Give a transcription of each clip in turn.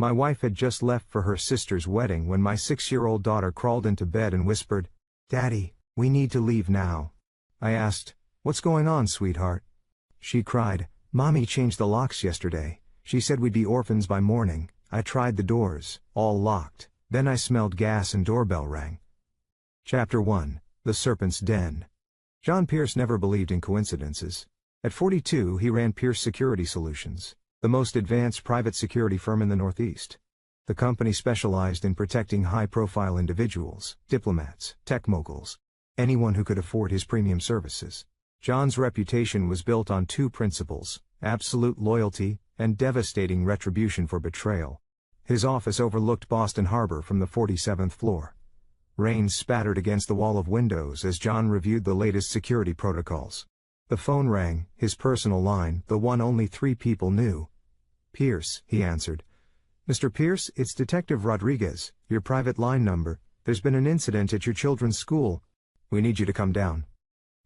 My wife had just left for her sister's wedding when my 6-year-old daughter crawled into bed and whispered, "Daddy, we need to leave now." I asked, "What's going on, sweetheart?" She cried, "Mommy changed the locks yesterday. She said we'd be orphans by morning. I tried the doors, all locked. Then I smelled gas and doorbell rang." Chapter 1: The Serpent's Den. John Pierce never believed in coincidences. At 42 he ran Pierce Security Solutions, the most advanced private security firm in the Northeast. The company specialized in protecting high-profile individuals, diplomats, tech moguls, anyone who could afford his premium services. John's reputation was built on two principles: absolute loyalty and devastating retribution for betrayal. His office overlooked Boston Harbor from the 47th floor. Rain spattered against the wall of windows as John reviewed the latest security protocols. The phone rang, his personal line, the one only 3 people knew. "Pierce," he answered. "Mr. Pierce, it's Detective Rodriguez, your private line number. There's been an incident at your children's school. We need you to come down."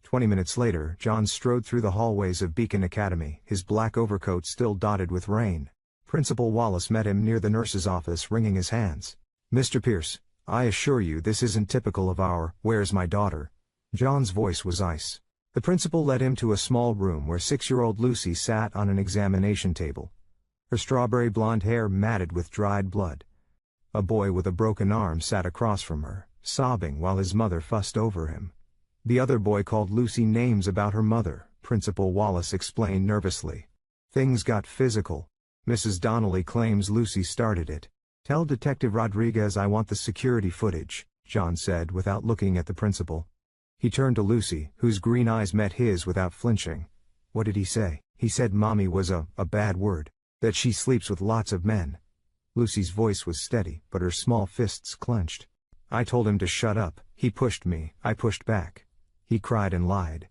20 minutes later, John strode through the hallways of Beacon Academy, his black overcoat still dotted with rain. Principal Wallace met him near the nurse's office, wringing his hands. "Mr. Pierce, I assure you this isn't typical of our 'Where's my daughter?'" John's voice was ice. The principal led him to a small room where 6-year-old Lucy sat on an examination table. Her strawberry blonde hair matted with dried blood. A boy with a broken arm sat across from her, sobbing while his mother fussed over him. The other boy called Lucy names about her mother, Principal Wallace explained nervously. Things got physical. "Mrs. Donnelly claims Lucy started it. Tell Detective Rodriguez I want the security footage," John said without looking at the principal. He turned to Lucy, whose green eyes met his without flinching. "What did he say?" "He said Mommy was a bad word. That she sleeps with lots of men." Lucy's voice was steady, but her small fists clenched. "I told him to shut up. He pushed me. I pushed back. He cried and lied."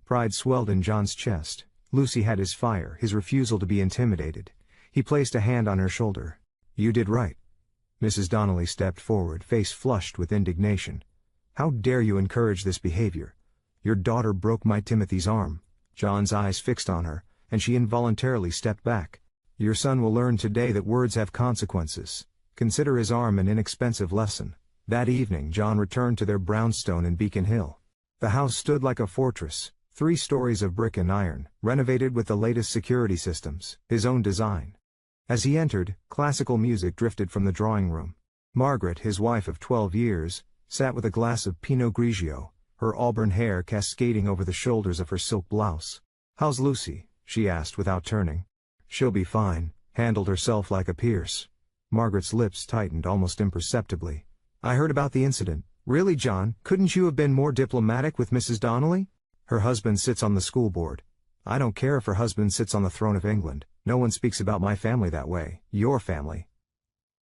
Pride swelled in John's chest. Lucy had his fire, his refusal to be intimidated. He placed a hand on her shoulder. "You did right." Mrs. Donnelly stepped forward, face flushed with indignation. "How dare you encourage this behavior? Your daughter broke my Timothy's arm." John's eyes fixed on her, and she involuntarily stepped back. "Your son will learn today that words have consequences. Consider his arm an inexpensive lesson." That evening John returned to their brownstone in Beacon Hill. The house stood like a fortress, 3 stories of brick and iron, renovated with the latest security systems, his own design. As he entered, classical music drifted from the drawing room. Margaret, his wife of 12 years, sat with a glass of Pinot Grigio, her auburn hair cascading over the shoulders of her silk blouse. "How's Lucy?" she asked without turning. "She'll be fine. Handled herself like a Pierce." Margaret's lips tightened almost imperceptibly. "I heard about the incident." "Really, John, couldn't you have been more diplomatic with Mrs. Donnelly?" "Her husband sits on the school board." "I don't care if her husband sits on the throne of England. No one speaks about my family that way. Your family."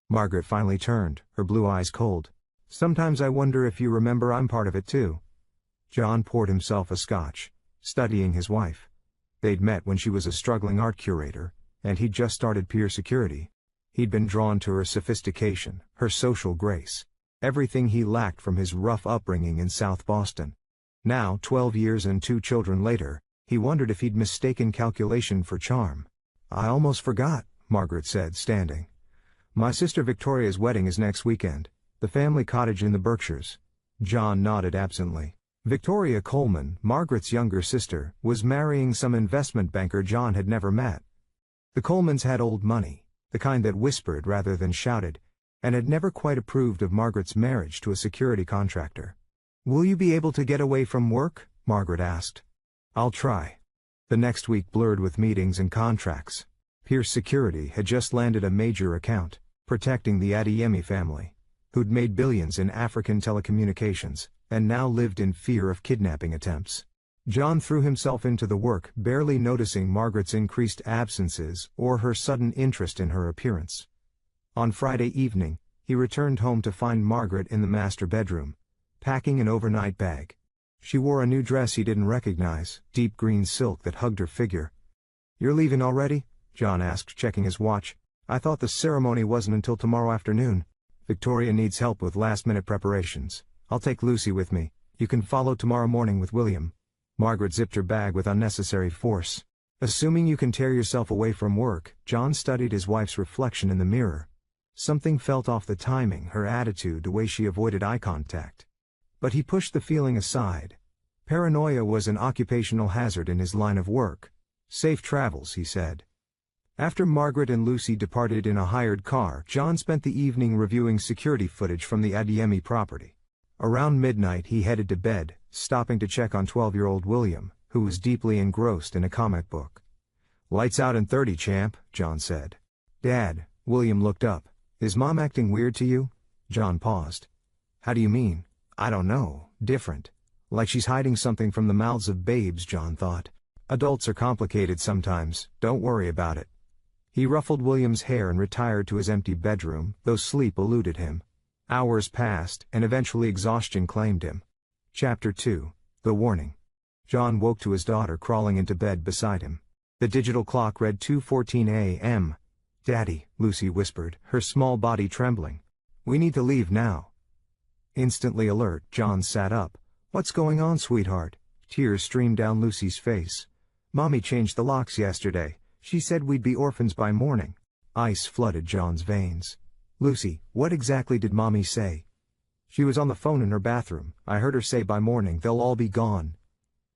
Margaret finally turned, her blue eyes cold. "Sometimes I wonder if you remember I'm part of it too." John poured himself a scotch, studying his wife. They'd met when she was a struggling art curator, and he'd just started peer security. He'd been drawn to her sophistication, her social grace. Everything he lacked from his rough upbringing in South Boston. Now, 12 years and 2 children later, he wondered if he'd mistaken calculation for charm. "I almost forgot," Margaret said, standing. "My sister Victoria's wedding is next weekend. The family cottage in the Berkshires." John nodded absently. Victoria Coleman, Margaret's younger sister, was marrying some investment banker John had never met. The Colemans had old money, the kind that whispered rather than shouted, and had never quite approved of Margaret's marriage to a security contractor. "Will you be able to get away from work?" Margaret asked. "I'll try." The next week blurred with meetings and contracts. Pierce Security had just landed a major account, protecting the Adeyemi family, who'd made billions in African telecommunications, and now lived in fear of kidnapping attempts. John threw himself into the work, barely noticing Margaret's increased absences or her sudden interest in her appearance. On Friday evening, he returned home to find Margaret in the master bedroom, packing an overnight bag. She wore a new dress he didn't recognize, deep green silk that hugged her figure. "You're leaving already?" John asked, checking his watch. "I thought the ceremony wasn't until tomorrow afternoon." "Victoria needs help with last-minute preparations. I'll take Lucy with me. You can follow tomorrow morning with William." Margaret zipped her bag with unnecessary force. "Assuming you can tear yourself away from work," John studied his wife's reflection in the mirror. Something felt off: the timing, her attitude, the way she avoided eye contact. But he pushed the feeling aside. Paranoia was an occupational hazard in his line of work. "Safe travels," he said. After Margaret and Lucy departed in a hired car, John spent the evening reviewing security footage from the Adeyemi property. Around midnight he headed to bed, stopping to check on 12-year-old William, who was deeply engrossed in a comic book. "Lights out in 30, champ," John said. "Dad," William looked up. "Is Mom acting weird to you?" John paused. "How do you mean?" "I don't know, different. Like she's hiding something from the mouths of babes," John thought. "Adults are complicated sometimes, don't worry about it." He ruffled William's hair and retired to his empty bedroom, though sleep eluded him. Hours passed, and eventually exhaustion claimed him. Chapter 2. The Warning. John woke to his daughter crawling into bed beside him. The digital clock read 2:14 a.m. "Daddy," Lucy whispered, her small body trembling. "We need to leave now." Instantly alert, John sat up. "What's going on, sweetheart?" Tears streamed down Lucy's face. "Mommy changed the locks yesterday. She said we'd be orphans by morning." Ice flooded John's veins. "Lucy, what exactly did Mommy say?" "She was on the phone in her bathroom. I heard her say by morning they'll all be gone."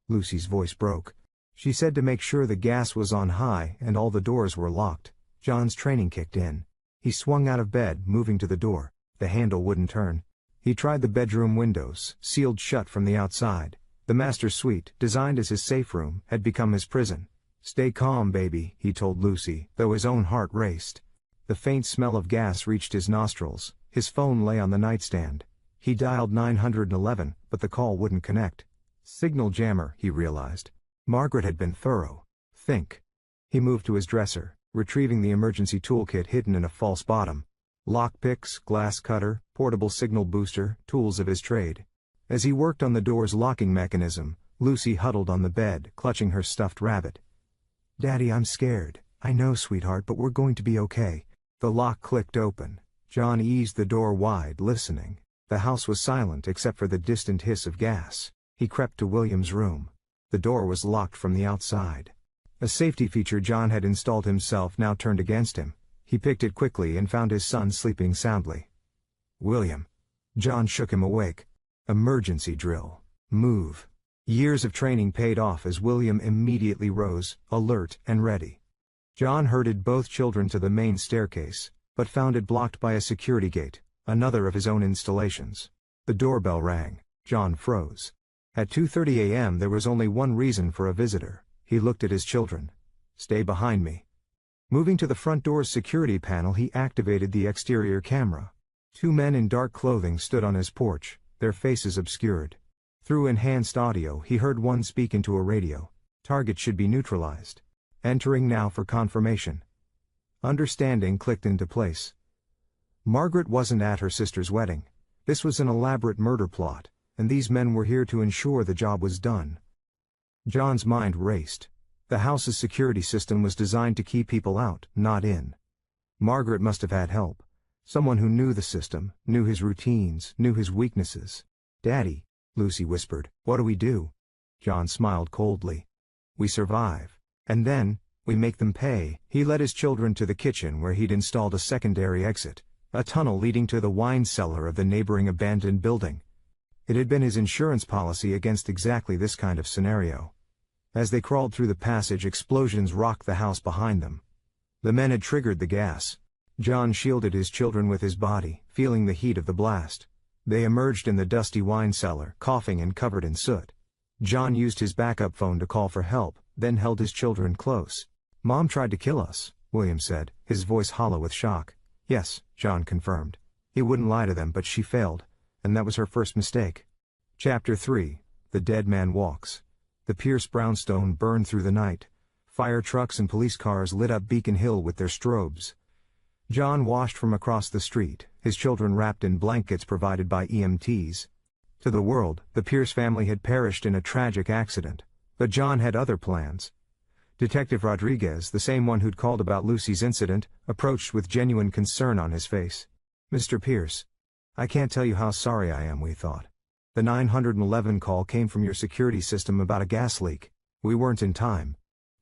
Lucy's voice broke. "She said to make sure the gas was on high and all the doors were locked." John's training kicked in. He swung out of bed, moving to the door. The handle wouldn't turn. He tried the bedroom windows, sealed shut from the outside. The master suite, designed as his safe room, had become his prison. "Stay calm, baby," he told Lucy, though his own heart raced. The faint smell of gas reached his nostrils. His phone lay on the nightstand. He dialed 911, but the call wouldn't connect. Signal jammer, he realized. Margaret had been thorough. Think. He moved to his dresser, retrieving the emergency toolkit hidden in a false bottom. Lockpicks, glass cutter, portable signal booster, tools of his trade. As he worked on the door's locking mechanism, Lucy huddled on the bed, clutching her stuffed rabbit. "Daddy, I'm scared." "I know, sweetheart, but we're going to be okay." The lock clicked open. John eased the door wide, listening. The house was silent except for the distant hiss of gas. He crept to William's room. The door was locked from the outside. A safety feature John had installed himself now turned against him. He picked it quickly and found his son sleeping soundly. "William." John shook him awake. "Emergency drill. Move." Years of training paid off as William immediately rose, alert and ready. John herded both children to the main staircase, but found it blocked by a security gate, another of his own installations. The doorbell rang. John froze. At 2:30 a.m. there was only one reason for a visitor. He looked at his children. "Stay behind me." Moving to the front door's security panel, he activated the exterior camera. Two men in dark clothing stood on his porch, their faces obscured. Through enhanced audio, he heard one speak into a radio. "Target should be neutralized. Entering now for confirmation." Understanding clicked into place. Margaret wasn't at her sister's wedding. This was an elaborate murder plot, and these men were here to ensure the job was done. John's mind raced. The house's security system was designed to keep people out, not in. Margaret must have had help. Someone who knew the system, knew his routines, knew his weaknesses. "Daddy," Lucy whispered, "what do we do?" John smiled coldly. "We survive. And then, we make them pay." He led his children to the kitchen where he'd installed a secondary exit, a tunnel leading to the wine cellar of the neighboring abandoned building. It had been his insurance policy against exactly this kind of scenario. As they crawled through the passage, explosions rocked the house behind them. The men had triggered the gas. John shielded his children with his body, feeling the heat of the blast. They emerged in the dusty wine cellar, coughing and covered in soot. John used his backup phone to call for help, then held his children close. "Mom tried to kill us," William said, his voice hollow with shock. "Yes," John confirmed. He wouldn't lie to them, but she failed, and that was her first mistake. Chapter 3. The Dead Man Walks. The Pierce brownstone burned through the night. Fire trucks and police cars lit up Beacon Hill with their strobes. John washed from across the street, his children wrapped in blankets provided by EMTs. To the world, the Pierce family had perished in a tragic accident, but John had other plans. Detective Rodriguez, the same one who'd called about Lucy's incident, approached with genuine concern on his face. "Mr. Pierce, I can't tell you how sorry I am," we thought. "The 911 call came from your security system about a gas leak. We weren't in time."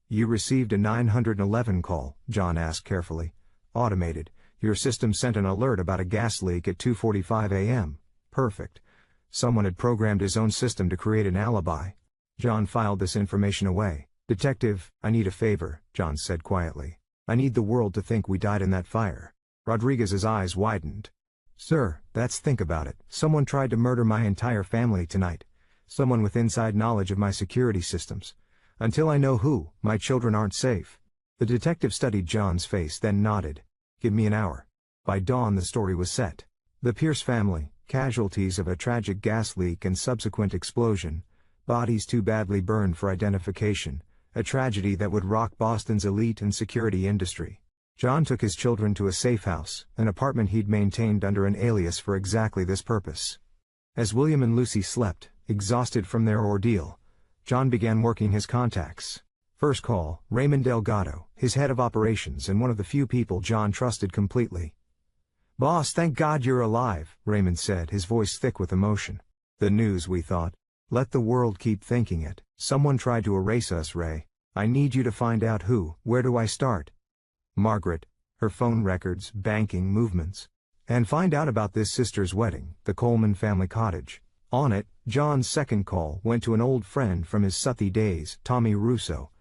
"You received a 911 call?" John asked carefully. "Automated. Your system sent an alert about a gas leak at 2:45 a.m. Perfect. Someone had programmed his own system to create an alibi. John filed this information away. Detective, I need a favor, John said quietly. I need the world to think we died in that fire. Rodriguez's eyes widened. Sir, think about it. Someone tried to murder my entire family tonight. Someone with inside knowledge of my security systems. Until I know who, my children aren't safe. The detective studied John's face, then nodded. Give me an hour. By dawn the story was set. The Pierce family, casualties of a tragic gas leak and subsequent explosion, bodies too badly burned for identification, a tragedy that would rock Boston's elite and security industry. John took his children to a safe house, an apartment he'd maintained under an alias for exactly this purpose. As William and Lucy slept, exhausted from their ordeal, John began working his contacts. First call, Raymond Delgado, his head of operations and one of the few people John trusted completely. Boss, thank God you're alive, Raymond said, his voice thick with emotion. The news, we thought. Let the world keep thinking it. Someone tried to erase us, Ray. I need you to find out who. Where do I start? Margaret, her phone records, banking, movements. And find out about this sister's wedding, the Coleman family cottage. On it, John's second call went to an old friend from his Southie days, Tommy Russo,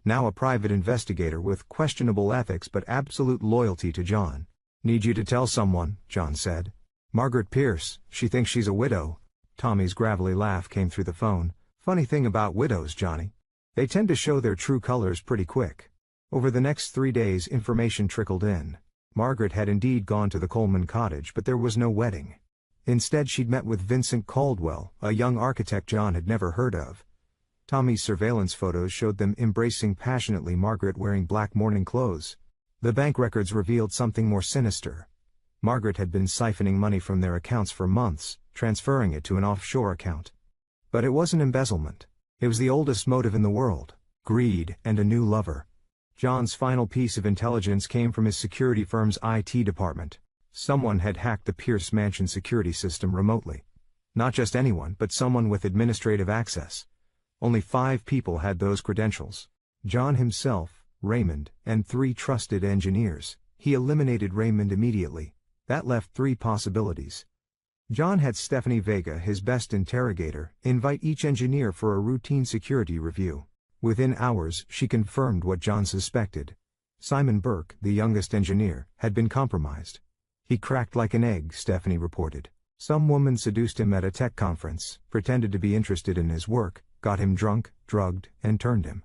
now a private investigator with questionable ethics but absolute loyalty to John. Need you to tell someone, John said. Margaret Pierce, she thinks she's a widow. Tommy's gravelly laugh came through the phone. Funny thing about widows, Johnny. They tend to show their true colors pretty quick. Over the next 3 days information trickled in. Margaret had indeed gone to the Coleman cottage, but there was no wedding. Instead she'd met with Vincent Caldwell, a young architect John had never heard of. Tommy's surveillance photos showed them embracing passionately, Margaret wearing black mourning clothes. The bank records revealed something more sinister. Margaret had been siphoning money from their accounts for months, transferring it to an offshore account. But it wasn't embezzlement. It was the oldest motive in the world: greed and a new lover. John's final piece of intelligence came from his security firm's IT department. Someone had hacked the Pierce Mansion security system remotely. Not just anyone, but someone with administrative access. Only 5 people had those credentials. John himself, Raymond, and 3 trusted engineers. He eliminated Raymond immediately. That left 3 possibilities. John had Stephanie Vega, his best interrogator, invite each engineer for a routine security review. Within hours, she confirmed what John suspected. Simon Burke, the youngest engineer, had been compromised. He cracked like an egg, Stephanie reported. Some woman seduced him at a tech conference, pretended to be interested in his work, got him drunk, drugged, and turned him.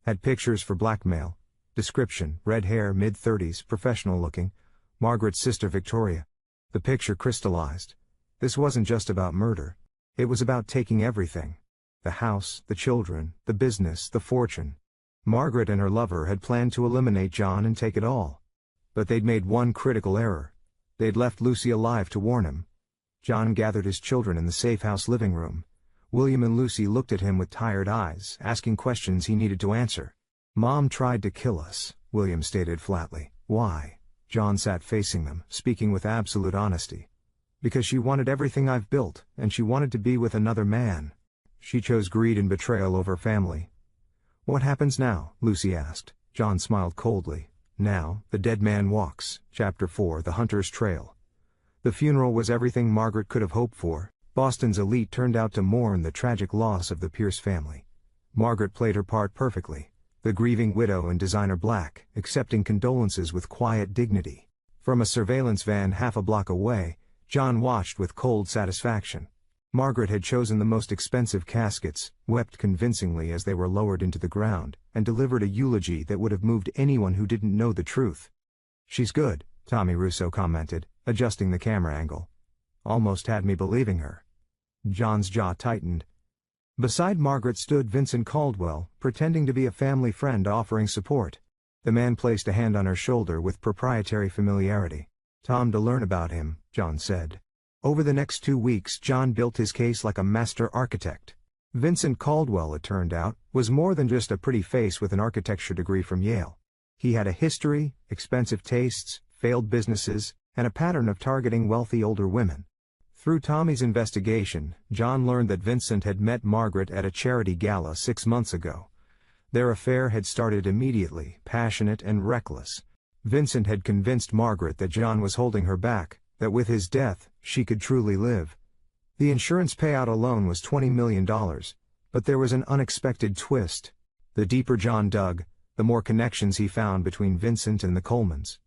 Had pictures for blackmail. Description: red hair, mid-30s, professional looking. Margaret's sister Victoria. The picture crystallized. This wasn't just about murder. It was about taking everything. The house, the children, the business, the fortune. Margaret and her lover had planned to eliminate John and take it all. But they'd made one critical error. They'd left Lucy alive to warn him. John gathered his children in the safe house living room. William and Lucy looked at him with tired eyes, asking questions he needed to answer. Mom tried to kill us, William stated flatly. Why? John sat facing them, speaking with absolute honesty. Because she wanted everything I've built, and she wanted to be with another man. She chose greed and betrayal over family. What happens now? Lucy asked. John smiled coldly. Now, the dead man walks. Chapter 4, The Hunter's Trail. The funeral was everything Margaret could have hoped for. Boston's elite turned out to mourn the tragic loss of the Pierce family. Margaret played her part perfectly. The grieving widow in designer black, accepting condolences with quiet dignity. From a surveillance van half a block away, John watched with cold satisfaction. Margaret had chosen the most expensive caskets, wept convincingly as they were lowered into the ground, and delivered a eulogy that would have moved anyone who didn't know the truth. She's good, Tommy Russo commented, adjusting the camera angle. Almost had me believing her. John's jaw tightened. Beside Margaret stood Vincent Caldwell, pretending to be a family friend offering support. The man placed a hand on her shoulder with proprietary familiarity. Tom to learn about him, John said. Over the next 2 weeks John built his case like a master architect. Vincent Caldwell, it turned out, was more than just a pretty face with an architecture degree from Yale. He had a history, expensive tastes, failed businesses, and a pattern of targeting wealthy older women. Through Tommy's investigation, John learned that Vincent had met Margaret at a charity gala 6 months ago. Their affair had started immediately, passionate and reckless. Vincent had convinced Margaret that John was holding her back, that with his death, she could truly live. The insurance payout alone was $20 million, but there was an unexpected twist. The deeper John dug, the more connections he found between Vincent and the Colemans.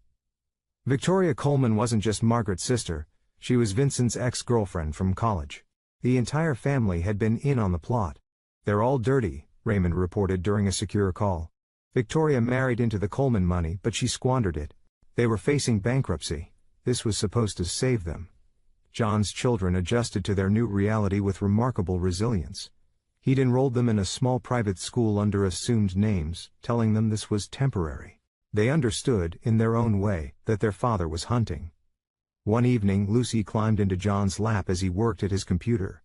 Victoria Coleman wasn't just Margaret's sister, she was Vincent's ex-girlfriend from college. The entire family had been in on the plot. "They're all dirty," Raymond reported during a secure call. Victoria married into the Coleman money, but she squandered it. They were facing bankruptcy. This was supposed to save them. John's children adjusted to their new reality with remarkable resilience. He'd enrolled them in a small private school under assumed names, telling them this was temporary. They understood, in their own way, that their father was hunting. One evening Lucy climbed into John's lap as he worked at his computer.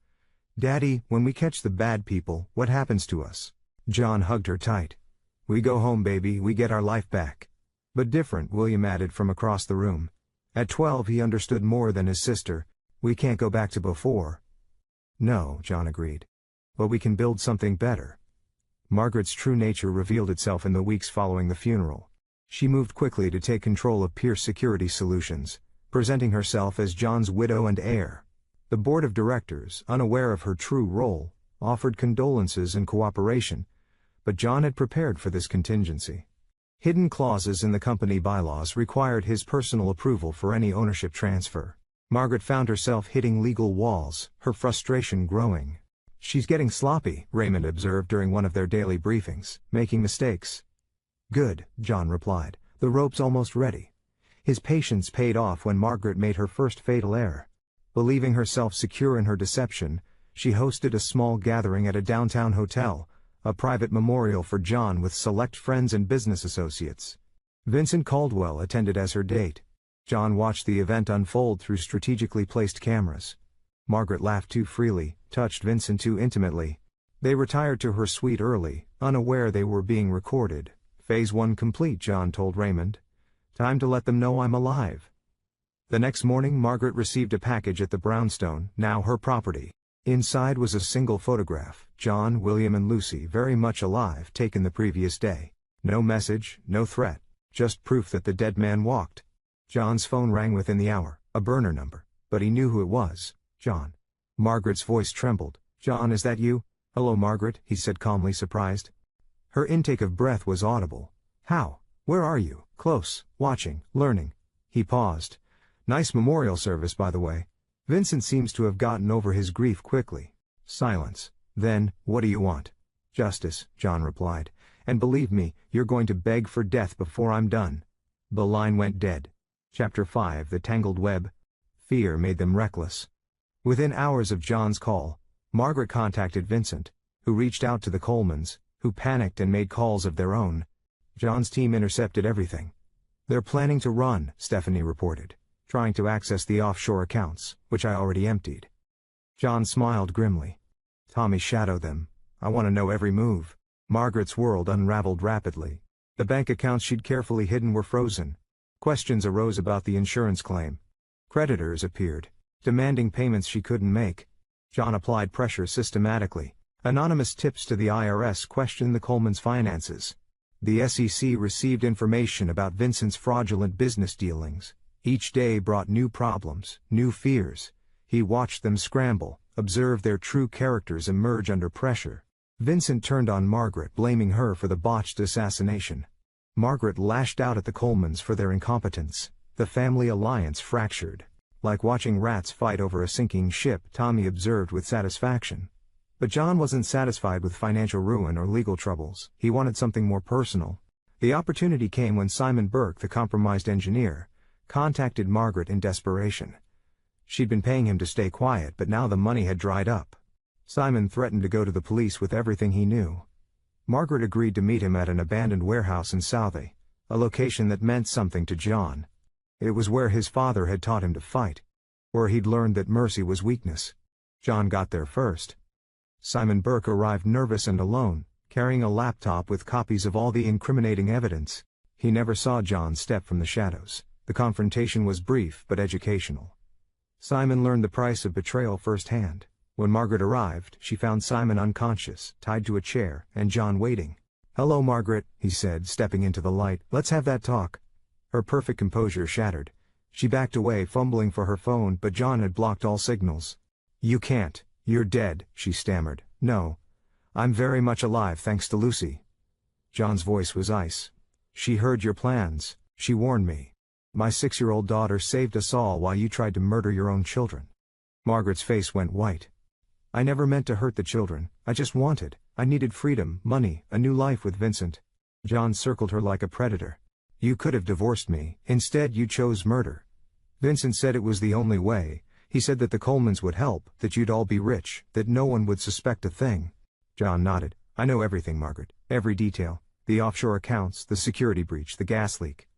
"Daddy, when we catch the bad people, what happens to us?" John hugged her tight. "We go home, baby, we get our life back." "But different," William added from across the room. At 12 he understood more than his sister. "We can't go back to before." "No," John agreed. "But we can build something better." Margaret's true nature revealed itself in the weeks following the funeral. She moved quickly to take control of Pierce Security Solutions, presenting herself as John's widow and heir. The board of directors, unaware of her true role, offered condolences and cooperation, but John had prepared for this contingency. Hidden clauses in the company bylaws required his personal approval for any ownership transfer. Margaret found herself hitting legal walls, her frustration growing. "She's getting sloppy," Raymond observed during one of their daily briefings, "making mistakes." "Good," John replied, "the rope's almost ready." His patience paid off when Margaret made her first fatal error. Believing herself secure in her deception, she hosted a small gathering at a downtown hotel, a private memorial for John with select friends and business associates. Vincent Caldwell attended as her date. John watched the event unfold through strategically placed cameras. Margaret laughed too freely, touched Vincent too intimately. They retired to her suite early, unaware they were being recorded. "Phase 1 complete," John told Raymond. "Time to let them know I'm alive." The next morning Margaret received a package at the brownstone, now her property. Inside was a single photograph, John, William and Lucy very much alive, taken the previous day. No message, no threat, just proof that the dead man walked. John's phone rang within the hour, a burner number, but he knew who it was. "John." Margaret's voice trembled. "John, is that you?" "Hello, Margaret," he said calmly, surprised. Her intake of breath was audible. "How? Where are you?" "Close, watching, learning." He paused. "Nice memorial service, by the way." Vincent seems to have gotten over his grief quickly. Silence. Then, "What do you want?" "Justice," John replied. "And believe me, you're going to beg for death before I'm done." The line went dead. Chapter 5: The Tangled Web. Fear made them reckless. Within hours of John's call, Margaret contacted Vincent, who reached out to the Colemans, who panicked and made calls of their own. John's team intercepted everything. "They're planning to run," Stephanie reported, "trying to access the offshore accounts, which I already emptied." John smiled grimly. "Tommy shadowed them. I want to know every move." Margaret's world unraveled rapidly. The bank accounts she'd carefully hidden were frozen. Questions arose about the insurance claim. Creditors appeared, demanding payments she couldn't make. John applied pressure systematically. Anonymous tips to the IRS questioned the Colemans' finances. The SEC received information about Vincent's fraudulent business dealings. Each day brought new problems, new fears. He watched them scramble, observed their true characters emerge under pressure. Vincent turned on Margaret, blaming her for the botched assassination. Margaret lashed out at the Colemans for their incompetence. The family alliance fractured. Like watching rats fight over a sinking ship, Tommy observed with satisfaction. But John wasn't satisfied with financial ruin or legal troubles. He wanted something more personal. The opportunity came when Simon Burke, the compromised engineer, contacted Margaret in desperation. She'd been paying him to stay quiet, but now the money had dried up. Simon threatened to go to the police with everything he knew. Margaret agreed to meet him at an abandoned warehouse in Southey, a location that meant something to John. It was where his father had taught him to fight, where he'd learned that mercy was weakness. John got there first. Simon Burke arrived nervous and alone, carrying a laptop with copies of all the incriminating evidence. He never saw John step from the shadows. The confrontation was brief but educational. Simon learned the price of betrayal firsthand. When Margaret arrived, she found Simon unconscious, tied to a chair, and John waiting. "Hello, Margaret," he said, stepping into the light. "Let's have that talk." Her perfect composure shattered. She backed away, fumbling for her phone, but John had blocked all signals. "You can't, you're dead," she stammered. "No. I'm very much alive thanks to Lucy." John's voice was ice. "She heard your plans, she warned me. My 6-year-old daughter saved us all while you tried to murder your own children." Margaret's face went white. "I never meant to hurt the children, I needed freedom, money, a new life with Vincent." John circled her like a predator. "You could have divorced me, instead you chose murder. Vincent said it was the only way. He said that the Colemans would help, that you'd all be rich, that no one would suspect a thing." John nodded. "I know everything, Margaret, every detail. The offshore accounts, the security breach, the gas leak.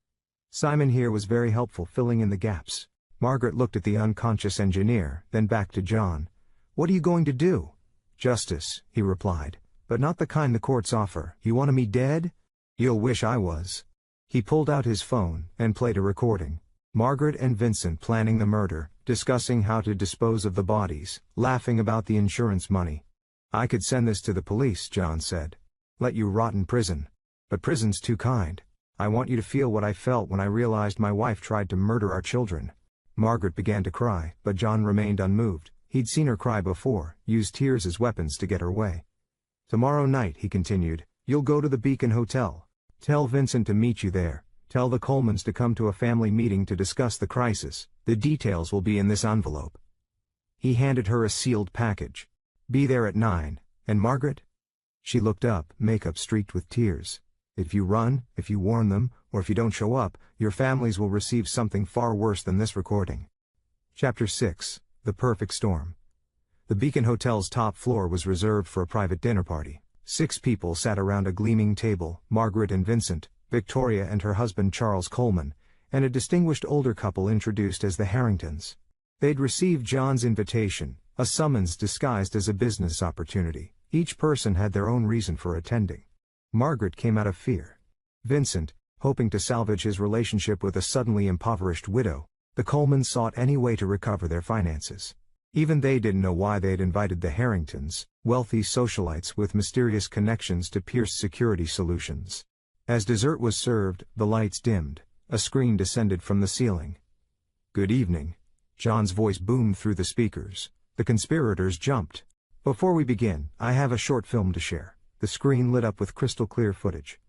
Simon here was very helpful filling in the gaps." Margaret looked at the unconscious engineer, then back to John. "What are you going to do?" "Justice," he replied, "but not the kind the courts offer. You want me dead? You'll wish I was." He pulled out his phone and played a recording. Margaret and Vincent planning the murder, discussing how to dispose of the bodies, laughing about the insurance money. "I could send this to the police," John said. "Let you rot in prison. But prison's too kind. I want you to feel what I felt when I realized my wife tried to murder our children." Margaret began to cry, but John remained unmoved. He'd seen her cry before, used tears as weapons to get her way. "Tomorrow night," he continued, "you'll go to the Beacon Hotel. Tell Vincent to meet you there. Tell the Colemans to come to a family meeting to discuss the crisis. The details will be in this envelope." He handed her a sealed package. "Be there at 9, and Margaret?" She looked up, makeup streaked with tears. "If you run, if you warn them, or if you don't show up, your families will receive something far worse than this recording." Chapter 6. The Perfect Storm. The Beacon Hotel's top floor was reserved for a private dinner party. 6 people sat around a gleaming table: Margaret and Vincent, Victoria and her husband Charles Coleman, and a distinguished older couple introduced as the Harringtons. They'd received John's invitation, a summons disguised as a business opportunity. Each person had their own reason for attending. Margaret came out of fear. Vincent, hoping to salvage his relationship with a suddenly impoverished widow. The Colemans sought any way to recover their finances. Even they didn't know why they had invited the Harringtons, wealthy socialites with mysterious connections to Pierce Security Solutions. As dessert was served, the lights dimmed. A screen descended from the ceiling. "Good evening." John's voice boomed through the speakers. The conspirators jumped. "Before we begin, I have a short film to share." The screen lit up with crystal-clear footage.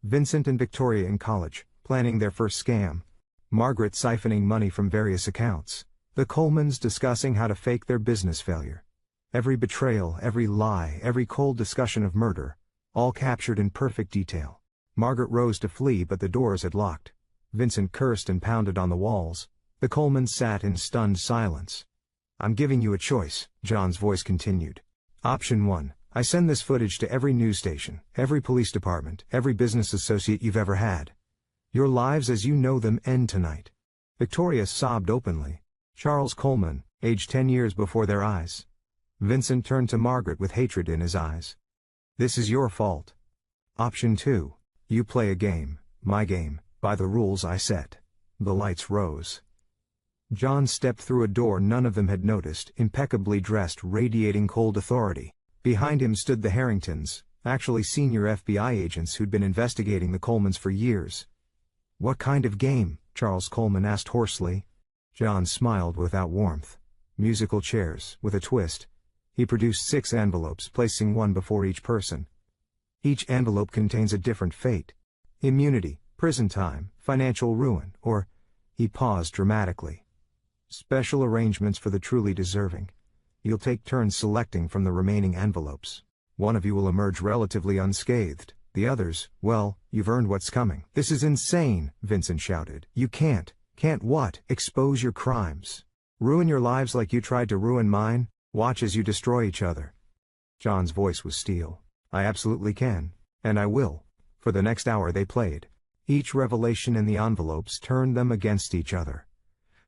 Vincent and Victoria in college, planning their first scam. Margaret siphoning money from various accounts. The Colemans discussing how to fake their business failure. Every betrayal, every lie, every cold discussion of murder, all captured in perfect detail. Margaret rose to flee, but the doors had locked. Vincent cursed and pounded on the walls. The Colemans sat in stunned silence. "I'm giving you a choice," John's voice continued. "Option 1. I send this footage to every news station, every police department, every business associate you've ever had. Your lives as you know them end tonight." Victoria sobbed openly. Charles Coleman, aged 10 years before their eyes. Vincent turned to Margaret with hatred in his eyes. "This is your fault." Option 2. You play a game, my game, by the rules I set. The lights rose. John stepped through a door none of them had noticed, impeccably dressed, radiating cold authority. Behind him stood the Harringtons, actually senior FBI agents who'd been investigating the Colemans for years. "What kind of game?" Charles Coleman asked hoarsely. John smiled without warmth. "Musical chairs, with a twist." He produced 6 envelopes, placing one before each person. "Each envelope contains a different fate. Immunity, prison time, financial ruin, or..." He paused dramatically. "Special arrangements for the truly deserving. You'll take turns selecting from the remaining envelopes. One of you will emerge relatively unscathed. The others, well, you've earned what's coming." "This is insane," Vincent shouted. "You can't." "Can't what?" "Expose your crimes. Ruin your lives like you tried to ruin mine. Watch as you destroy each other." John's voice was steel. "I absolutely can. And I will." For the next hour they played. Each revelation in the envelopes turned them against each other.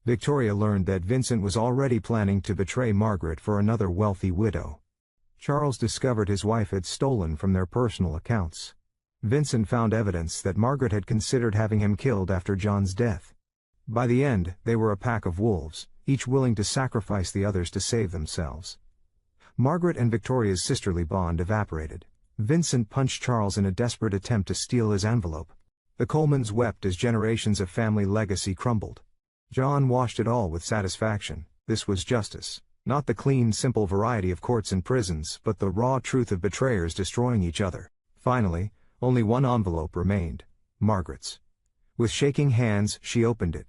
Victoria learned that Vincent was already planning to betray Margaret for another wealthy widow. Charles discovered his wife had stolen from their personal accounts. Vincent found evidence that Margaret had considered having him killed after John's death. By the end, they were a pack of wolves, each willing to sacrifice the others to save themselves. Margaret and Victoria's sisterly bond evaporated. Vincent punched Charles in a desperate attempt to steal his envelope. The Colemans wept as generations of family legacy crumbled. John watched it all with satisfaction. This was justice. Not the clean, simple variety of courts and prisons, but the raw truth of betrayers destroying each other. Finally, only one envelope remained. Margaret's. With shaking hands, she opened it.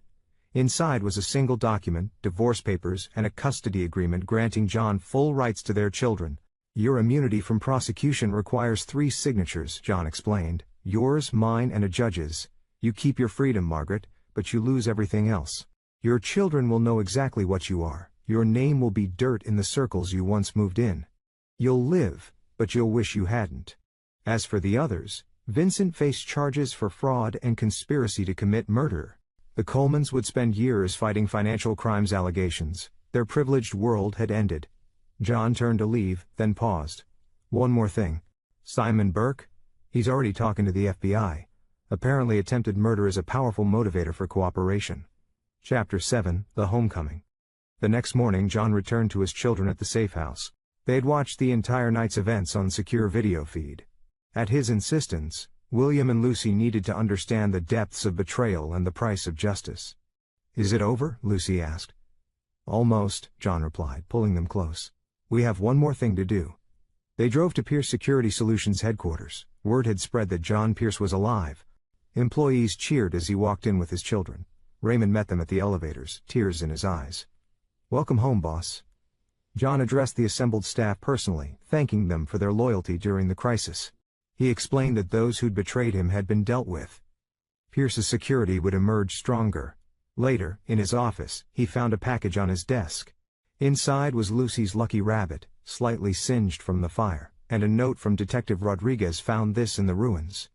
Inside was a single document, divorce papers, and a custody agreement granting John full rights to their children. Your immunity from prosecution requires 3 signatures, John explained. Yours, mine, and a judge's. You keep your freedom, Margaret, but you lose everything else. Your children will know exactly what you are. Your name will be dirt in the circles you once moved in. You'll live, but you'll wish you hadn't. As for the others, Vincent faced charges for fraud and conspiracy to commit murder. The Colemans would spend years fighting financial crimes allegations. Their privileged world had ended. John turned to leave, then paused. One more thing. Simon Burke? He's already talking to the FBI. Apparently attempted murder is a powerful motivator for cooperation. Chapter 7, The Homecoming. The next morning John returned to his children at the safe house. They had watched the entire night's events on secure video feed. At his insistence, William and Lucy needed to understand the depths of betrayal and the price of justice. Is it over? Lucy asked. Almost, John replied, pulling them close. We have one more thing to do. They drove to Pierce Security Solutions headquarters. Word had spread that John Pierce was alive. Employees cheered as he walked in with his children. Raymond met them at the elevators, tears in his eyes. Welcome home, boss. John addressed the assembled staff personally, thanking them for their loyalty during the crisis. He explained that those who'd betrayed him had been dealt with. Pierce's security would emerge stronger. Later, in his office, he found a package on his desk. Inside was Lucy's lucky rabbit, slightly singed from the fire, and a note from Detective Rodriguez found this in the ruins.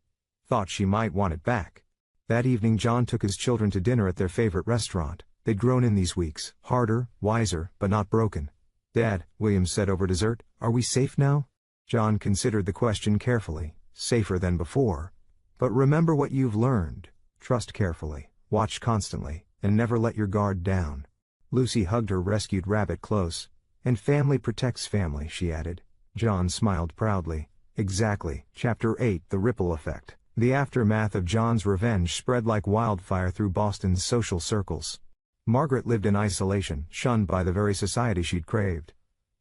Thought she might want it back. That evening John took his children to dinner at their favorite restaurant. They'd grown in these weeks, harder, wiser, but not broken. Dad, William said over dessert, are we safe now? John considered the question carefully. Safer than before. But remember what you've learned. Trust carefully, watch constantly, and never let your guard down. Lucy hugged her rescued rabbit close. And family protects family, she added. John smiled proudly. Exactly. Chapter 8, The Ripple Effect. The aftermath of John's revenge spread like wildfire through Boston's social circles. Margaret lived in isolation, shunned by the very society she'd craved.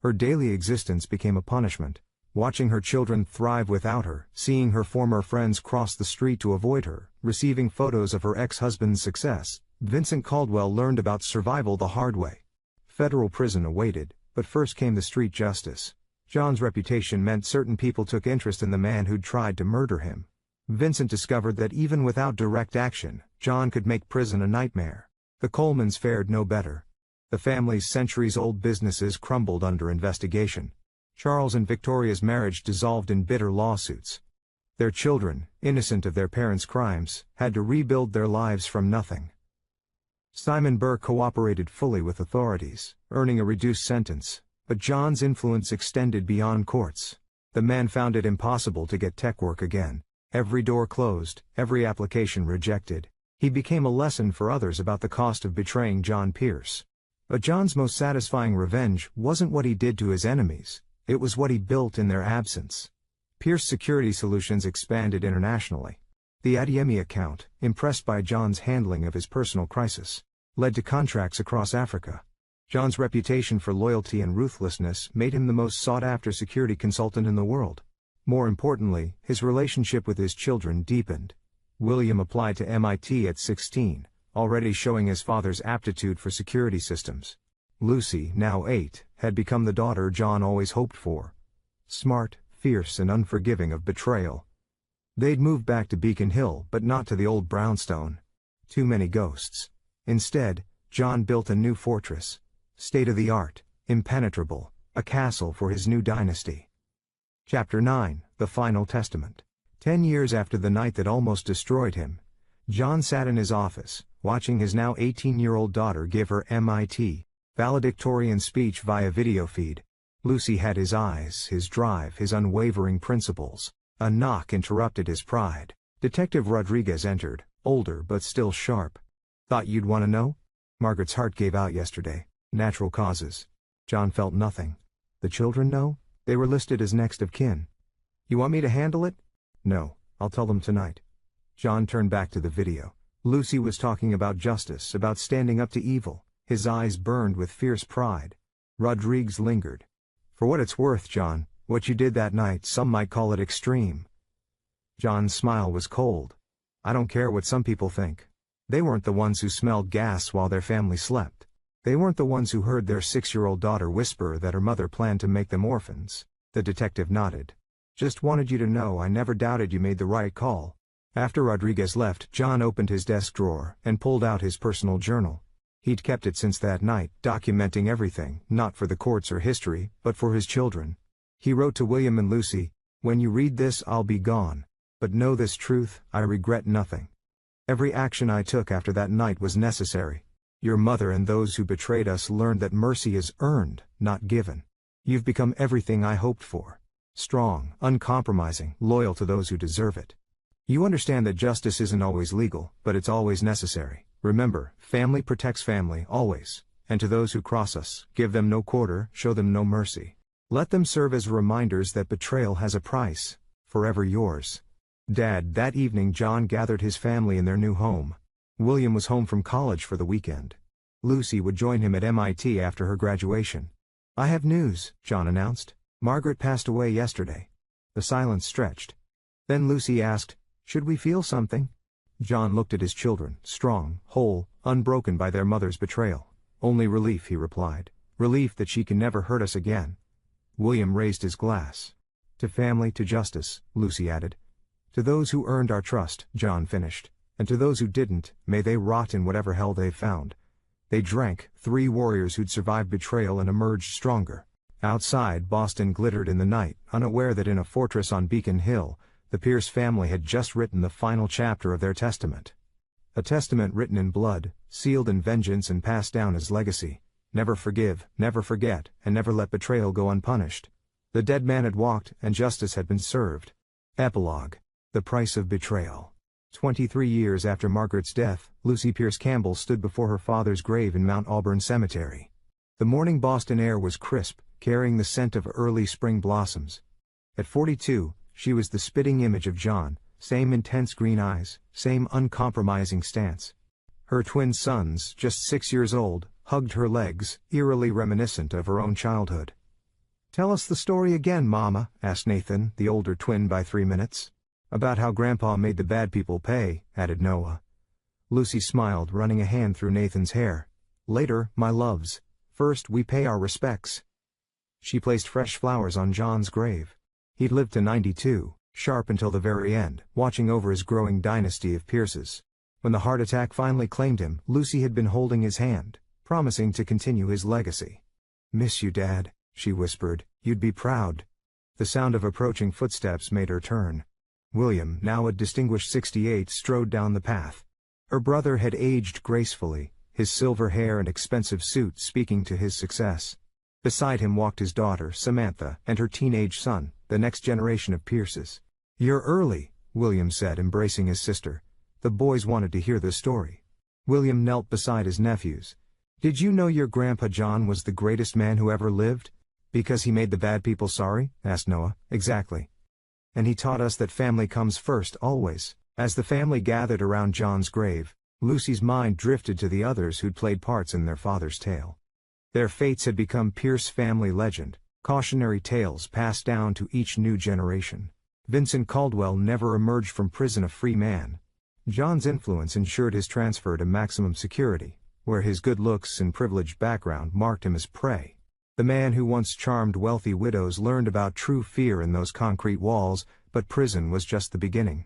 Her daily existence became a punishment. Watching her children thrive without her, seeing her former friends cross the street to avoid her, receiving photos of her ex-husband's success, Vincent Caldwell learned about survival the hard way. Federal prison awaited, but first came the street justice. John's reputation meant certain people took interest in the man who'd tried to murder him. Vincent discovered that even without direct action, John could make prison a nightmare. The Colemans fared no better. The family's centuries-old businesses crumbled under investigation. Charles and Victoria's marriage dissolved in bitter lawsuits. Their children, innocent of their parents' crimes, had to rebuild their lives from nothing. Simon Burke cooperated fully with authorities, earning a reduced sentence, but John's influence extended beyond courts. The man found it impossible to get tech work again. Every door closed, every application rejected. He became a lesson for others about the cost of betraying John Pierce. But John's most satisfying revenge wasn't what he did to his enemies, it was what he built in their absence. Pierce Security Solutions expanded internationally. The Adiemi account, impressed by John's handling of his personal crisis, led to contracts across Africa. John's reputation for loyalty and ruthlessness made him the most sought-after security consultant in the world. More importantly, his relationship with his children deepened. William applied to MIT at 16, already showing his father's aptitude for security systems. Lucy, now 8, had become the daughter John always hoped for. Smart, fierce, and unforgiving of betrayal. They'd moved back to Beacon Hill, but not to the old brownstone. Too many ghosts. Instead, John built a new fortress. State-of-the-art, impenetrable, a castle for his new dynasty. Chapter 9, The Final Testament. 10 years after the night that almost destroyed him, John sat in his office, watching his now 18-year-old daughter give her MIT valedictorian speech via video feed. Lucy had his eyes, his drive, his unwavering principles. A knock interrupted his pride. Detective Rodriguez entered, older but still sharp. Thought you'd want to know? Margaret's heart gave out yesterday. Natural causes. John felt nothing. The children know? They were listed as next of kin. You want me to handle it? No, I'll tell them tonight. John turned back to the video. Lucy was talking about justice, about standing up to evil. His eyes burned with fierce pride. Rodriguez lingered. For what it's worth, John, what you did that night, some might call it extreme. John's smile was cold. I don't care what some people think. They weren't the ones who smelled gas while their family slept. They weren't the ones who heard their 6-year-old daughter whisper that her mother planned to make them orphans. The detective nodded. Just wanted you to know I never doubted you made the right call. After Rodriguez left, John opened his desk drawer and pulled out his personal journal. He'd kept it since that night, documenting everything, not for the courts or history, but for his children. He wrote to William and Lucy, "When you read this, I'll be gone. But know this truth, I regret nothing. Every action I took after that night was necessary. Your mother and those who betrayed us learned that mercy is earned, not given. You've become everything I hoped for. Strong, uncompromising, loyal to those who deserve it. You understand that justice isn't always legal, but it's always necessary. Remember, family protects family, always. And to those who cross us, give them no quarter, show them no mercy. Let them serve as reminders that betrayal has a price. Forever yours." Dad. That evening John gathered his family in their new home. William was home from college for the weekend. Lucy would join him at MIT after her graduation. "I have news," John announced. "Margaret passed away yesterday." The silence stretched. Then Lucy asked, "Should we feel something?" John looked at his children, strong, whole, unbroken by their mother's betrayal. "Only relief," he replied. "Relief that she can never hurt us again." William raised his glass. "To family, to justice," Lucy added. "To those who earned our trust," John finished. "And to those who didn't, may they rot in whatever hell they've found." They drank, 3 warriors who'd survived betrayal and emerged stronger. Outside, Boston glittered in the night, unaware that in a fortress on Beacon Hill, the Pierce family had just written the final chapter of their testament. A testament written in blood, sealed in vengeance and passed down as legacy. Never forgive, never forget, and never let betrayal go unpunished. The dead man had walked, and justice had been served. Epilogue. The price of betrayal. 23 years after Margaret's death, Lucy Pierce Campbell stood before her father's grave in Mount Auburn Cemetery. The morning Boston air was crisp, carrying the scent of early spring blossoms. At 42, she was the spitting image of John, same intense green eyes, same uncompromising stance. Her twin sons, just 6 years old, hugged her legs, eerily reminiscent of her own childhood. "Tell us the story again, Mama," asked Nathan, the older twin by 3 minutes. "About how Grandpa made the bad people pay," added Noah. Lucy smiled, running a hand through Nathan's hair. "Later, my loves. First we pay our respects." She placed fresh flowers on John's grave. He'd lived to 92, sharp until the very end, watching over his growing dynasty of Pierces. When the heart attack finally claimed him, Lucy had been holding his hand, promising to continue his legacy. "Miss you, Dad," she whispered. "You'd be proud." The sound of approaching footsteps made her turn. William, now a distinguished 68, strode down the path. Her brother had aged gracefully, his silver hair and expensive suit speaking to his success. Beside him walked his daughter, Samantha, and her teenage son, the next generation of Pierces. "You're early," William said, embracing his sister. The boys wanted to hear the story. William knelt beside his nephews. "Did you know your Grandpa John was the greatest man who ever lived? Because he made the bad people sorry?" asked Noah. "Exactly. And he taught us that family comes first, always." As the family gathered around John's grave, Lucy's mind drifted to the others who'd played parts in their father's tale. Their fates had become Pierce family legend, cautionary tales passed down to each new generation. Vincent Caldwell never emerged from prison a free man. John's influence ensured his transfer to maximum security, where his good looks and privileged background marked him as prey. The man who once charmed wealthy widows learned about true fear in those concrete walls, but prison was just the beginning.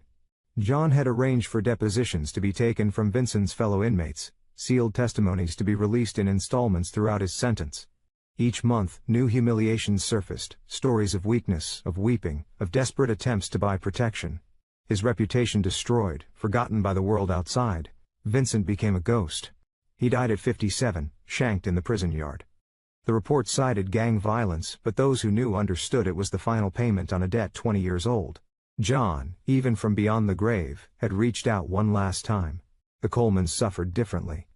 John had arranged for depositions to be taken from Vincent's fellow inmates, sealed testimonies to be released in installments throughout his sentence. Each month, new humiliations surfaced, stories of weakness, of weeping, of desperate attempts to buy protection. His reputation destroyed, forgotten by the world outside, Vincent became a ghost. He died at 57, shanked in the prison yard. The report cited gang violence, but those who knew understood it was the final payment on a debt 20 years old. John, even from beyond the grave, had reached out one last time. The Colemans suffered differently.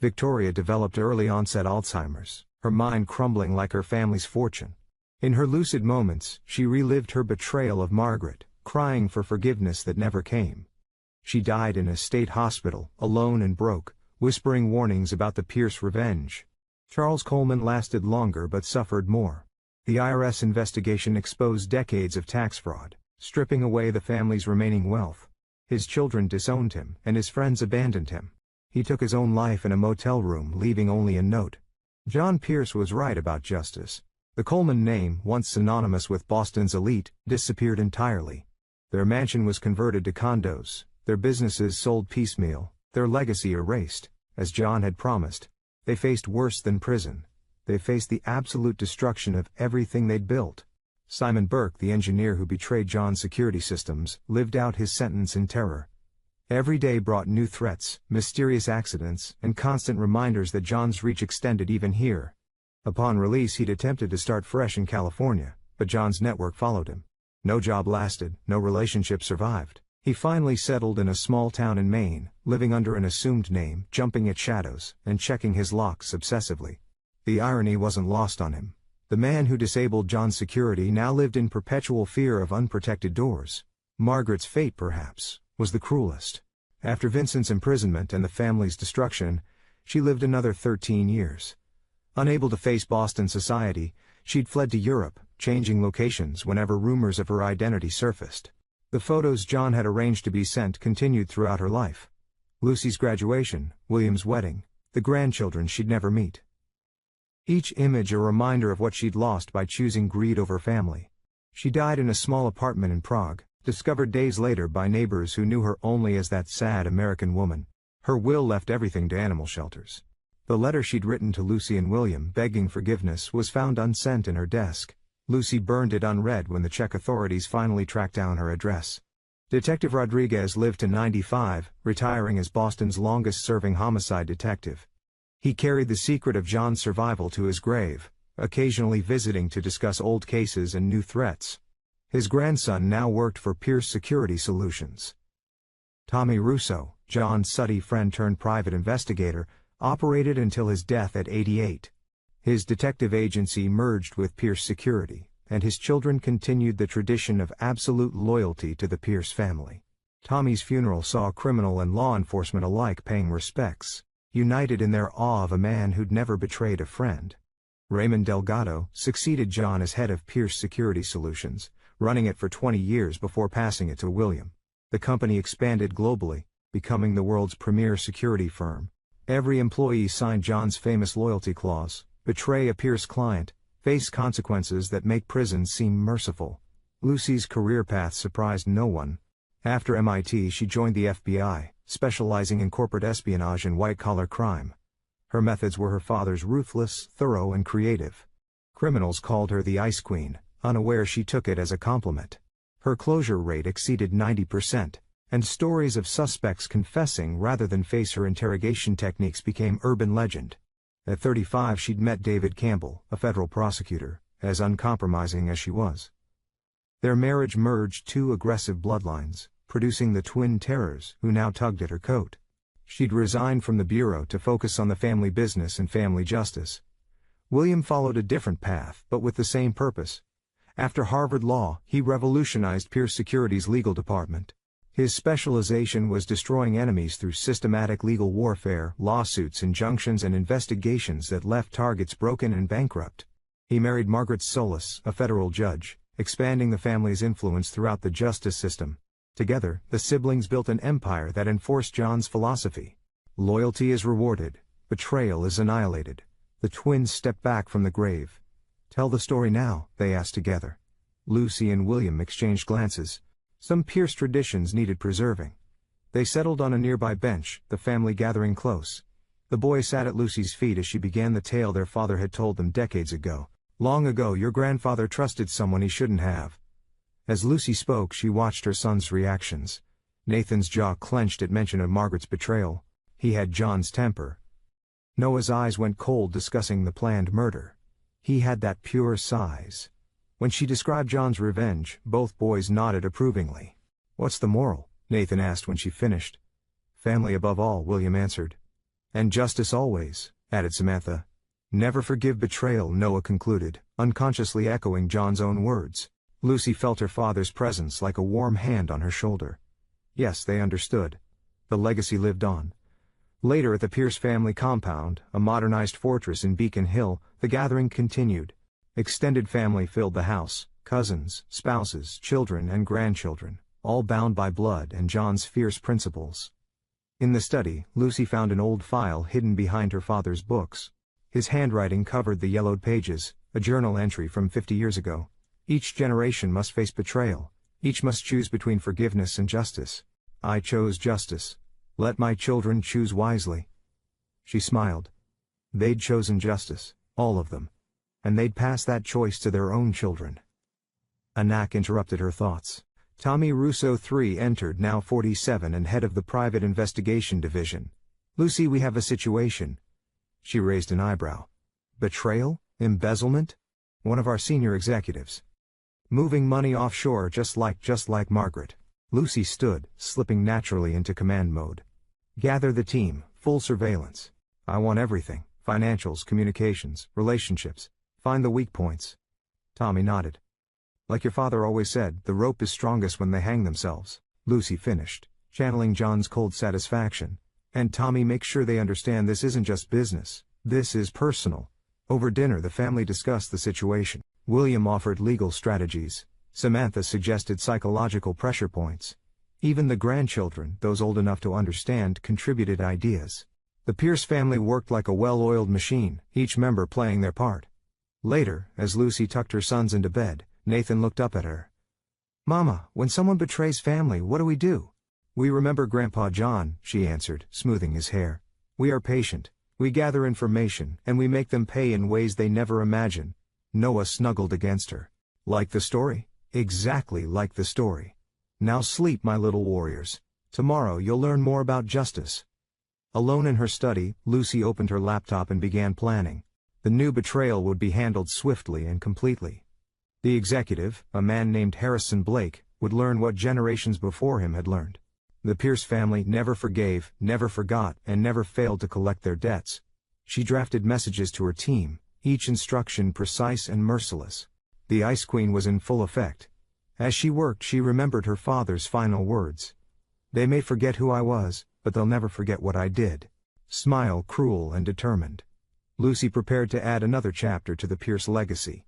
Victoria developed early-onset Alzheimer's, her mind crumbling like her family's fortune. In her lucid moments, she relived her betrayal of Margaret, crying for forgiveness that never came. She died in a state hospital, alone and broke, whispering warnings about the Pierce revenge. Charles Coleman lasted longer but suffered more. The IRS investigation exposed decades of tax fraud, stripping away the family's remaining wealth. His children disowned him, and his friends abandoned him. He took his own life in a motel room, leaving only a note. John Pierce was right about justice. The Coleman name, once synonymous with Boston's elite, disappeared entirely. Their mansion was converted to condos, their businesses sold piecemeal, their legacy erased. As John had promised, they faced worse than prison. They faced the absolute destruction of everything they'd built. Simon Burke, the engineer who betrayed John's security systems, lived out his sentence in terror. Every day brought new threats, mysterious accidents, and constant reminders that John's reach extended even here. Upon release, he'd attempted to start fresh in California, but John's network followed him. No job lasted, no relationship survived. He finally settled in a small town in Maine, living under an assumed name, jumping at shadows, and checking his locks obsessively. The irony wasn't lost on him. The man who disabled John's security now lived in perpetual fear of unprotected doors. Margaret's fate, perhaps, was the cruelest. After Vincent's imprisonment and the family's destruction, she lived another 13 years. Unable to face Boston society, she'd fled to Europe, changing locations whenever rumors of her identity surfaced. The photos John had arranged to be sent continued throughout her life. Lucy's graduation, William's wedding, the grandchildren she'd never meet. Each image a reminder of what she'd lost by choosing greed over family. She died in a small apartment in Prague, discovered days later by neighbors who knew her only as that sad American woman. Her will left everything to animal shelters. The letter she'd written to Lucy and William begging forgiveness was found unsent in her desk. Lucy burned it unread when the Czech authorities finally tracked down her address. Detective Rodriguez lived to 95, retiring as Boston's longest-serving homicide detective. He carried the secret of John's survival to his grave, occasionally visiting to discuss old cases and new threats. His grandson now worked for Pierce Security Solutions. Tommy Russo, John's Suddy friend turned private investigator, operated until his death at 88. His detective agency merged with Pierce Security, and his children continued the tradition of absolute loyalty to the Pierce family. Tommy's funeral saw criminal and law enforcement alike paying respects, united in their awe of a man who'd never betrayed a friend. Raymond Delgado succeeded John as head of Pierce Security Solutions, running it for 20 years before passing it to William. The company expanded globally, becoming the world's premier security firm. Every employee signed John's famous loyalty clause: betray a Pierce client, face consequences that make prison seem merciful. Lucy's career path surprised no one. After MIT, she joined the FBI, specializing in corporate espionage and white-collar crime. Her methods were her father's ruthless, thorough, and creative. Criminals called her the Ice Queen, unaware she took it as a compliment. Her closure rate exceeded 90%, and stories of suspects confessing rather than face her interrogation techniques became urban legend. At 35, she'd met David Campbell, a federal prosecutor, as uncompromising as she was. Their marriage merged two aggressive bloodlines, producing the twin terrors who now tugged at her coat. She'd resigned from the bureau to focus on the family business and family justice. William followed a different path, but with the same purpose. After Harvard Law, he revolutionized Pierce Security's legal department. His specialization was destroying enemies through systematic legal warfare, lawsuits, injunctions, and investigations that left targets broken and bankrupt. He married Margaret Solis, a federal judge, expanding the family's influence throughout the justice system. Together, the siblings built an empire that enforced John's philosophy. Loyalty is rewarded, betrayal is annihilated. The twins stepped back from the grave. "Tell the story now," they asked together. Lucy and William exchanged glances. Some Pierce traditions needed preserving. They settled on a nearby bench, the family gathering close. The boy sat at Lucy's feet as she began the tale their father had told them decades ago. "Long ago, your grandfather trusted someone he shouldn't have." As Lucy spoke, she watched her son's reactions. Nathan's jaw clenched at mention of Margaret's betrayal. He had John's temper. Noah's eyes went cold discussing the planned murder. He had that pure size. When she described John's revenge, both boys nodded approvingly. "What's the moral?" Nathan asked when she finished. "Family above all," William answered. "And justice always," added Samantha. "Never forgive betrayal," Noah concluded, unconsciously echoing John's own words. Lucy felt her father's presence like a warm hand on her shoulder. Yes, they understood. The legacy lived on. Later at the Pierce family compound, a modernized fortress in Beacon Hill, the gathering continued. Extended family filled the house, cousins, spouses, children and grandchildren, all bound by blood and John's fierce principles. In the study, Lucy found an old file hidden behind her father's books. His handwriting covered the yellowed pages, a journal entry from 50 years ago. Each generation must face betrayal. Each must choose between forgiveness and justice. I chose justice. Let my children choose wisely. She smiled. They'd chosen justice, all of them. And they'd pass that choice to their own children. A knack interrupted her thoughts. Tommy Russo III entered, now 47 and head of the Private Investigation Division. Lucy, we have a situation. She raised an eyebrow. Betrayal? Embezzlement? One of our senior executives. Moving money offshore just like Margaret. Lucy stood, slipping naturally into command mode. Gather the team, full surveillance. I want everything, financials, communications, relationships. Find the weak points. Tommy nodded. Like your father always said, the rope is strongest when they hang themselves. Lucy finished, channeling John's cold satisfaction. And Tommy, make sure they understand this isn't just business, this is personal. Over dinner the family discussed the situation. William offered legal strategies. Samantha suggested psychological pressure points. Even the grandchildren, those old enough to understand, contributed ideas. The Pierce family worked like a well-oiled machine, each member playing their part. Later, as Lucy tucked her sons into bed, Nathan looked up at her. Mama, when someone betrays family, what do we do? We remember Grandpa John, she answered, smoothing his hair. We are patient. We gather information, and we make them pay in ways they never imagine. Noah snuggled against her. Like the story? Exactly like the story. Now sleep, my little warriors. Tomorrow you'll learn more about justice. Alone in her study, Lucy opened her laptop and began planning. The new betrayal would be handled swiftly and completely. The executive, a man named Harrison Blake, would learn what generations before him had learned. The Pierce family never forgave, never forgot, and never failed to collect their debts. She drafted messages to her team, each instruction precise and merciless. The Ice Queen was in full effect. As she worked, she remembered her father's final words. They may forget who I was, but they'll never forget what I did. Smile, cruel and determined. Lucy prepared to add another chapter to the Pierce legacy.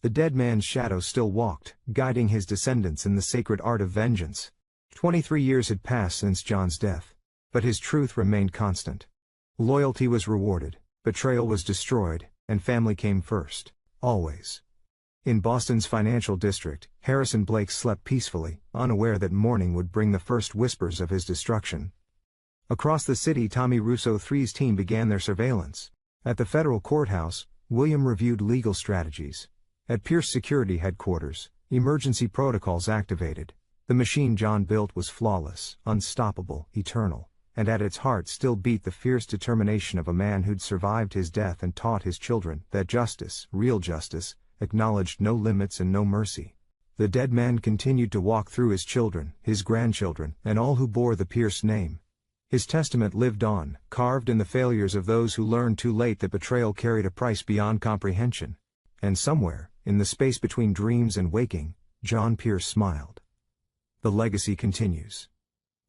The dead man's shadow still walked, guiding his descendants in the sacred art of vengeance. 23 years had passed since John's death. But his truth remained constant. Loyalty was rewarded, betrayal was destroyed, and family came first. Always. In Boston's financial district, Harrison Blake slept peacefully, unaware that morning would bring the first whispers of his destruction. Across the city, Tommy Russo III's team began their surveillance. At the federal courthouse, William reviewed legal strategies. At Pierce Security Headquarters, emergency protocols activated. The machine John built was flawless, unstoppable, eternal, and at its heart still beat the fierce determination of a man who'd survived his death and taught his children that justice, real justice, acknowledged no limits and no mercy. The dead man continued to walk through his children, his grandchildren, and all who bore the Pierce name. His testament lived on, carved in the failures of those who learned too late that betrayal carried a price beyond comprehension. And somewhere, in the space between dreams and waking, John Pierce smiled. The legacy continues.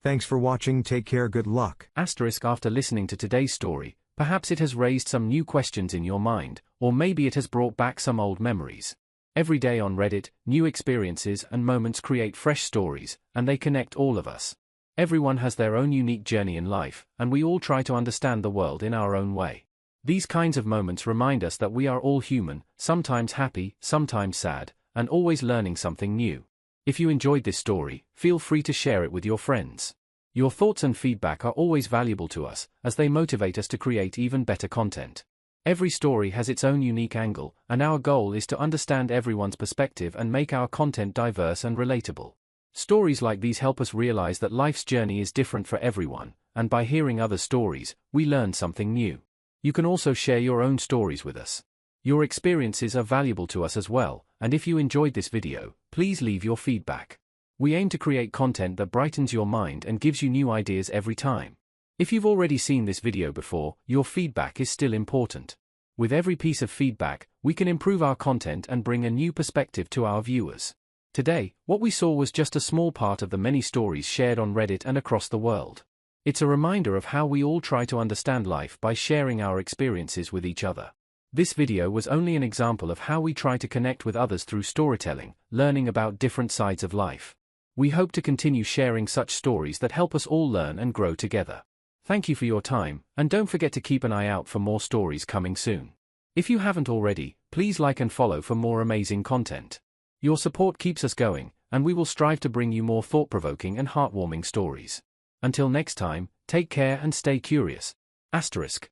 Thanks for watching, take care, good luck. After listening to today's story, perhaps it has raised some new questions in your mind, or maybe it has brought back some old memories. Every day on Reddit, new experiences and moments create fresh stories, and they connect all of us. Everyone has their own unique journey in life, and we all try to understand the world in our own way. These kinds of moments remind us that we are all human, sometimes happy, sometimes sad, and always learning something new. If you enjoyed this story, feel free to share it with your friends. Your thoughts and feedback are always valuable to us, as they motivate us to create even better content. Every story has its own unique angle, and our goal is to understand everyone's perspective and make our content diverse and relatable. Stories like these help us realize that life's journey is different for everyone, and by hearing other stories, we learn something new. You can also share your own stories with us. Your experiences are valuable to us as well, and if you enjoyed this video, please leave your feedback. We aim to create content that brightens your mind and gives you new ideas every time. If you've already seen this video before, your feedback is still important. With every piece of feedback, we can improve our content and bring a new perspective to our viewers. Today, what we saw was just a small part of the many stories shared on Reddit and across the world. It's a reminder of how we all try to understand life by sharing our experiences with each other. This video was only an example of how we try to connect with others through storytelling, learning about different sides of life. We hope to continue sharing such stories that help us all learn and grow together. Thank you for your time, and don't forget to keep an eye out for more stories coming soon. If you haven't already, please like and follow for more amazing content. Your support keeps us going, and we will strive to bring you more thought-provoking and heartwarming stories. Until next time, take care and stay curious. **